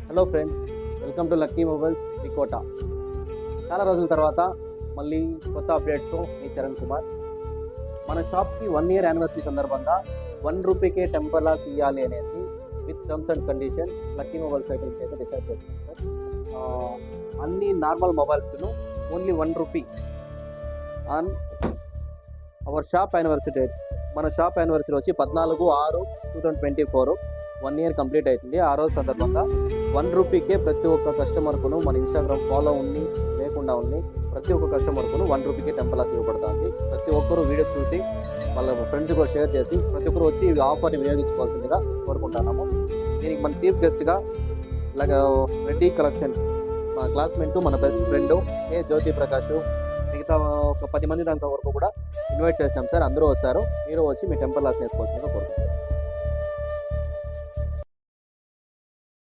Hello friends, welcome to lucky mobiles V Kota. చాలా రోజుల తర్వాత మళ్ళీ కొత్త అప్డేట్స్తో మీ చరణ్ కుమార్. మన షాప్కి 1 year యానివర్సరీ సందర్భంగా ₹1 టెంపర్ గ్లాస్ ఇవ్వాలి అనేసి with terms and condition Lucky Mobiles site నుంచి అయితే డిసైడ్ చేస్తున్నాం సార్. అన్ని నార్మల్ మొబైల్స్ను only ₹1 on our shop anniversary date. మన షాప్ యానివర్సరీ వచ్చి 14/6/2024. 1 year కంప్లీట్ అవుతుంది. ఆ రోజు సందర్భంగా ₹1 ప్రతి ఒక్క కస్టమర్కును మన ఇన్స్టాగ్రామ్ ఫాలో ఉన్ని లేకుండా ఉన్ని ప్రతి ఒక్క కస్టమర్కును ₹1 టెంపర్ గ్లాస్ ఇవ్వబడుతుంది. ప్రతి ఒక్కరూ వీడియో చూసి వాళ్ళ ఫ్రెండ్స్ కూడా షేర్ చేసి ప్రతి ఒక్కరు వచ్చి ఈ ఆఫర్ని వినియోగించుకోవాల్సిందిగా కోరుకుంటున్నాము. దీనికి మన చీఫ్ గెస్ట్గా రెడ్డి కలెక్షన్స్ మన క్లాస్మేట్, మన బెస్ట్ ఫ్రెండ్ జ్యోతి ప్రకాష్, మిగతా ఒక 10 మంది దాంట్లో వరకు కూడా ఇన్వైట్ చేసినాం సార్. అందరూ వస్తారు. మీరు వచ్చి మీ టెంపర్ గ్లాస్ వేసుకోవాల్సిందిగా కోరుకుంటున్నాం.